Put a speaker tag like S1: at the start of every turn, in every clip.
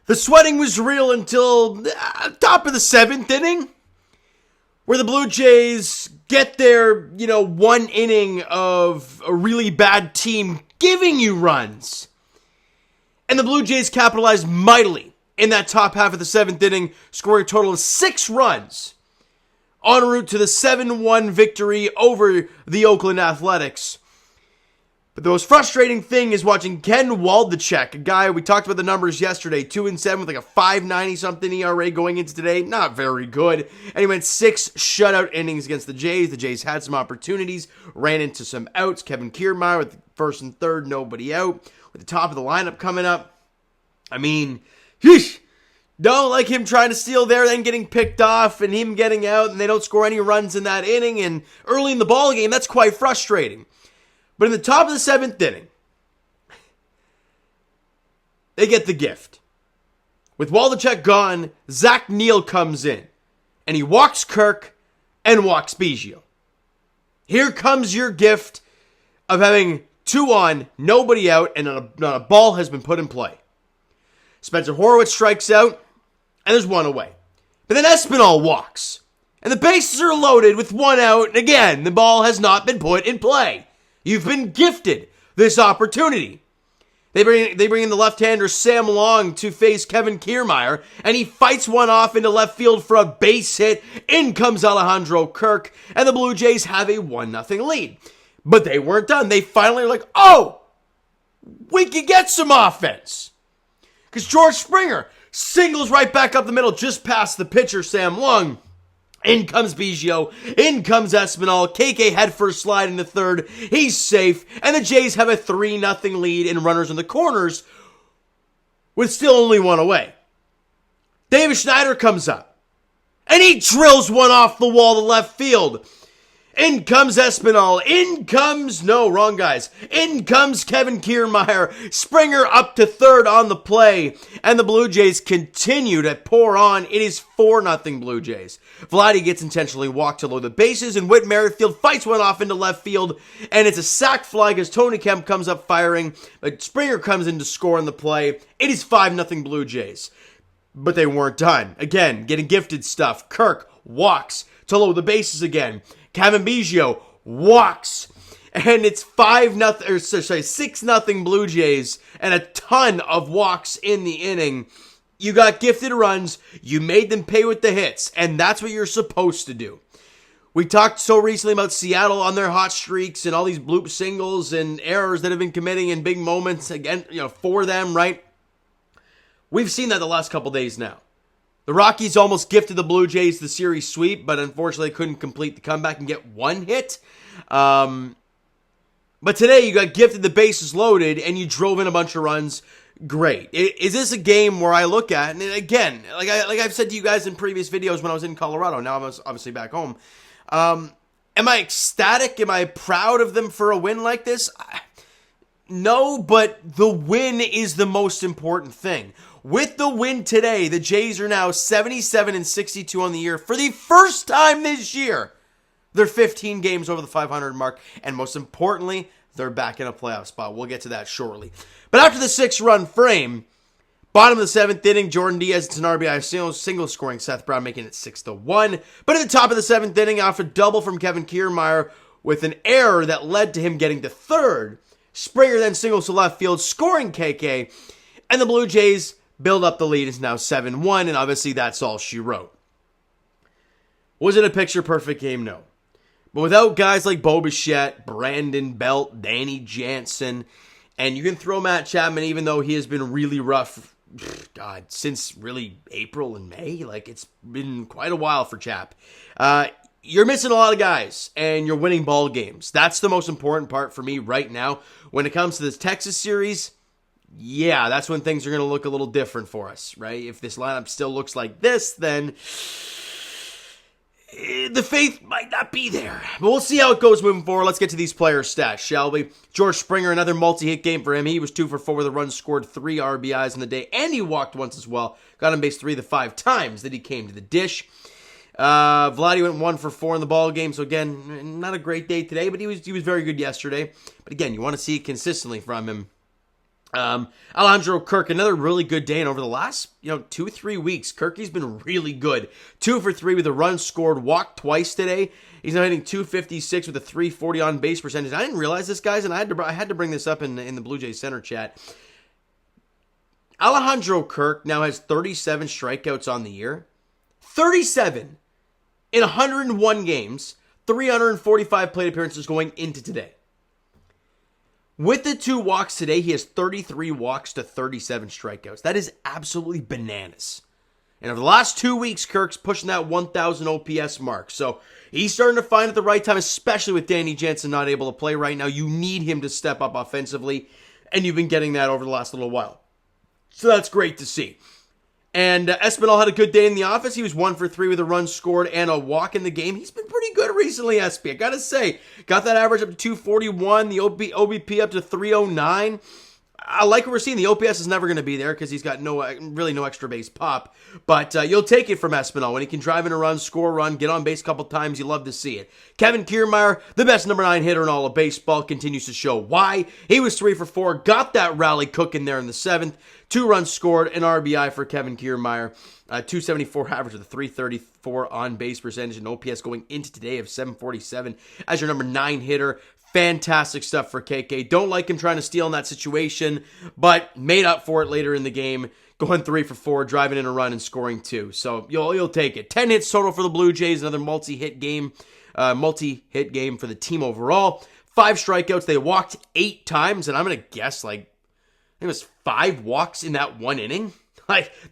S1: The sweating was real until top of the 7th inning, where the Blue Jays get their, one inning of a really bad team giving you runs. And the Blue Jays capitalized mightily in that top half of the 7th inning, scoring a total of 6 runs en route to the 7-1 victory over the Oakland Athletics. But the most frustrating thing is watching Ken Waldachek, a guy, we talked about the numbers yesterday, 2-7 with like a 5.90 something ERA going into today. Not very good. And he went 6 shutout innings against the Jays. The Jays had some opportunities, ran into some outs. Kevin Kiermaier with first and third, nobody out. With the top of the lineup coming up. I mean, don't like him trying to steal there, then getting picked off and him getting out, and they don't score any runs in that inning. And early in the ball game, that's quite frustrating. But in the top of the 7th inning, they get the gift. With Waldachek gone, Zach Neal comes in. And he walks Kirk and walks Biggio. Here comes your gift of having 2 on, nobody out, and not a ball has been put in play. Spencer Horwitz strikes out, and there's 1 away. But then Espinal walks. And the bases are loaded with 1 out, and again, the ball has not been put in play. You've been gifted this opportunity. They bring in the left-hander Sam Long to face Kevin Kiermaier, and he fights one off into left field for a base hit. In comes Alejandro Kirk, and the Blue Jays have a 1-0 lead. But they weren't done. They finally are like, oh, we can get some offense. Because George Springer singles right back up the middle, just past the pitcher, Sam Long. In comes Biggio, in comes Espinal, KK head first slide in the third, he's safe, and the Jays have a 3-0 lead in runners in the corners with still only 1 away. David Schneider comes up, and he drills one off the wall to left field. In comes Espinal, in comes Kevin Kiermaier, Springer up to third on the play, and the Blue Jays continue to pour on. It is 4-0 Blue Jays. Vladdy gets intentionally walked to load the bases, and Whit Merrifield fights one off into left field, and it's a sac fly because Tony Kemp comes up firing, but Springer comes in to score on the play. It is 5-0 Blue Jays. But they weren't done. Again, getting gifted stuff. Kirk walks to load the bases again. Kevin Biggio walks, and it's 6-0 Blue Jays, and a ton of walks in the inning. You got gifted runs, you made them pay with the hits, and that's what you're supposed to do. We talked so recently about Seattle on their hot streaks and all these bloop singles and errors that have been committing in big moments again, for them, right? We've seen that the last couple days now. The Rockies almost gifted the Blue Jays the series sweep, but unfortunately couldn't complete the comeback and get 1 hit. But today you got gifted the bases loaded and you drove in a bunch of runs. Great. Is this a game where I look at, and again, like I've said to you guys in previous videos when I was in Colorado, now I'm obviously back home. Am I ecstatic? Am I proud of them for a win like this? No, but the win is the most important thing. With the win today, the Jays are now 77-62 on the year. For the first time this year, they're 15 games over the 500 mark. And most importantly, they're back in a playoff spot. We'll get to that shortly. But after the 6-run frame, bottom of the 7th inning, Jordan Diaz, it's an RBI single scoring Seth Brown, making it 6-1. But at the top of the 7th inning, off a double from Kevin Kiermaier with an error that led to him getting to third, Springer then singles to left field, scoring KK. And the Blue Jays build up the lead. It's now 7-1, and obviously that's all she wrote. Was it a picture-perfect game? No. But without guys like Bo Bichette, Brandon Belt, Danny Jansen, and you can throw Matt Chapman, even though he has been really rough, since really April and May. Like, it's been quite a while for Chap. You're missing a lot of guys, and you're winning ball games. That's the most important part for me right now. When it comes to this Texas series, yeah, that's when things are going to look a little different for us, right? If this lineup still looks like this, then the faith might not be there. But we'll see how it goes moving forward. Let's get to these player stats, shall we? George Springer, another multi-hit game for him. He was 2 for 4 with a run, scored 3 RBIs in the day, and he walked once as well. Got on base 3 of the 5 times that he came to the dish. Vladdy went 1 for 4 in the ball game, so again, not a great day today, but he was very good yesterday. But again, you want to see it consistently from him. Alejandro Kirk, another really good day, and over the last 2-3 weeks, Kirky's been really good. 2 for 3 with a run scored, walked twice today. He's now hitting .256 with a .340 on base percentage. I didn't realize this, guys, and I had to bring this up in the Blue Jays center chat. Alejandro Kirk now has 37 strikeouts on the year. 37 in 101 games, 345 plate appearances going into today. With the 2 walks today, he has 33 walks to 37 strikeouts. That is absolutely bananas. And over the last 2 weeks, Kirk's pushing that 1,000 OPS mark. So he's starting to find at the right time, especially with Danny Jansen not able to play right now. You need him to step up offensively, and you've been getting that over the last little while. So that's great to see. And Espinal had a good day in the office. He was 1 for 3 with a run scored and a walk in the game. He's been pretty good recently, Espi. I gotta say, got that average up to 241, the OBP up to 309. I like what we're seeing. The OPS is never going to be there because he's got really no extra base pop. But you'll take it from Espinal. When he can drive in a run, score a run, get on base a couple times, you love to see it. Kevin Kiermaier, the best number 9 hitter in all of baseball, continues to show why. He was 3 for 4, got that rally cooking there in the 7th. 2 runs scored, an RBI for Kevin Kiermaier. 274 average with a 334 on base percentage, and OPS going into today of 747 as your number 9 hitter. Fantastic stuff for KK. Don't like him trying to steal in that situation, but made up for it later in the game, going 3 for 4, driving in a run and scoring 2. So you'll take it. 10 hits total for the Blue Jays, another multi-hit game for the team overall. 5 strikeouts. They walked 8 times, and I'm going to guess I think it was 5 walks in that one inning.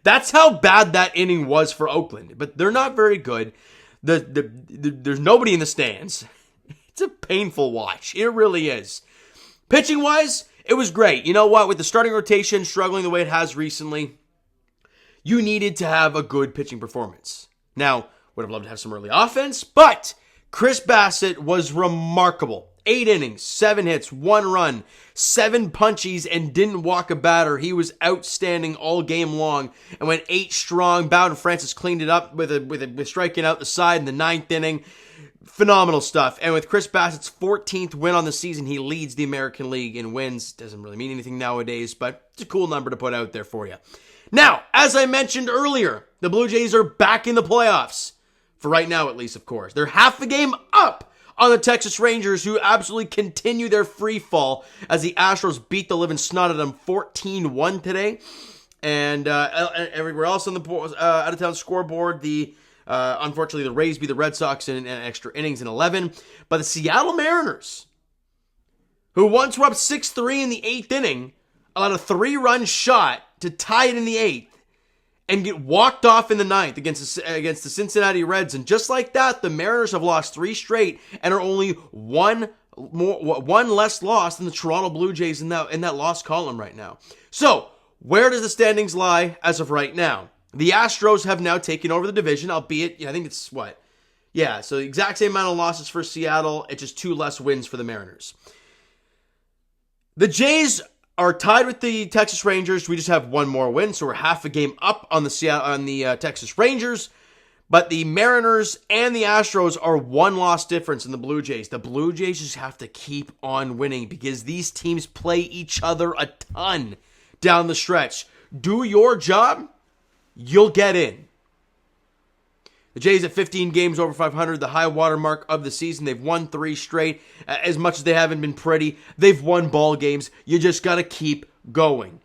S1: That's how bad that inning was for Oakland. But they're not very good. There's nobody in the stands. It's a painful watch. It really is. Pitching-wise, it was great. You know what? With the starting rotation struggling the way it has recently, you needed to have a good pitching performance. Now, would have loved to have some early offense, but Chris Bassett was remarkable. 8 innings, 7 hits, 1 run, 7 punchies, and didn't walk a batter. He was outstanding all game long and went 8 strong. Bowden Francis cleaned it up with striking out the side in the 9th inning. Phenomenal stuff. And with Chris Bassett's 14th win on the season, he leads the American League in wins. Doesn't really mean anything nowadays, but it's a cool number to put out there for you. Now, as I mentioned earlier, the Blue Jays are back in the playoffs. For right now, at least, of course. They're half a game up on the Texas Rangers, who absolutely continue their free fall as the Astros beat the living snot out of them 14-1 today. And everywhere else on the out-of-town scoreboard, unfortunately, the Rays beat the Red Sox in extra innings in 11. But the Seattle Mariners, who once were up 6-3 in the 8th inning, allowed a 3-run shot to tie it in the 8th and get walked off in the 9th against the Cincinnati Reds. And just like that, the Mariners have lost 3 straight and are only one less loss than the Toronto Blue Jays in that loss column right now. So, where does the standings lie as of right now? The Astros have now taken over the division, albeit, I think it's what? Yeah, so the exact same amount of losses for Seattle. It's just 2 less wins for the Mariners. The Jays are tied with the Texas Rangers. We just have 1 more win, so we're half a game up on the Texas Rangers. But the Mariners and the Astros are 1 loss difference in the Blue Jays. The Blue Jays just have to keep on winning because these teams play each other a ton down the stretch. Do your job, you'll get in. The Jays at 15 games over 500, the high water mark of the season. They've won 3 straight. As much as they haven't been pretty, they've won ball games. You just got to keep going.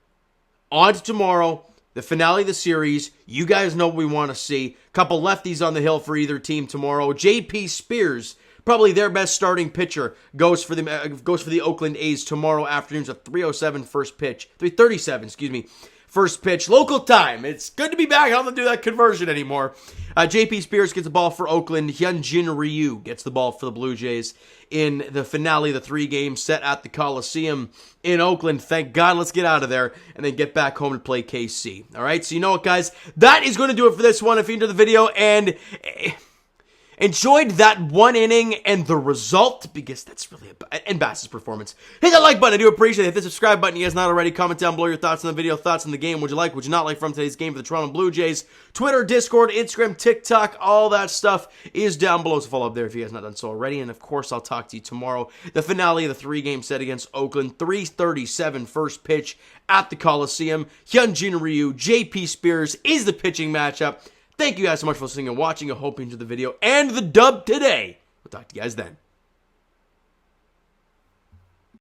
S1: On to tomorrow, the finale of the series. You guys know what we want to see. Couple lefties on the hill for either team tomorrow. J.P. Spears, probably their best starting pitcher, goes for the Oakland A's tomorrow afternoon. It's a 3:07 first pitch. 3:37, excuse me. First pitch, local time. It's good to be back. I don't have to do that conversion anymore. J.P. Spears gets the ball for Oakland. Hyun Jin Ryu gets the ball for the Blue Jays in the finale of the 3 games set at the Coliseum in Oakland. Thank God, let's get out of there and then get back home and play KC. All right, so you know what, guys? That is going to do it for this one. If you enjoyed the video, and enjoyed that one inning and the result, because that's really and Bass's performance. Hit that like button. I do appreciate it. Hit the subscribe button. You guys not already. Comment down below your thoughts on the video, thoughts on the game. Would you like, would you not like from today's game for the Toronto Blue Jays? Twitter, Discord, Instagram, TikTok, all that stuff is down below. So follow up there if you guys not done so already. And of course, I'll talk to you tomorrow. The finale of the 3-game set against Oakland. 3:37 first pitch at the Coliseum. Hyun Jin Ryu, JP Spears is the pitching matchup. Thank you guys so much for listening and watching. I hope you enjoyed the video and the dub today. We'll talk to you guys then.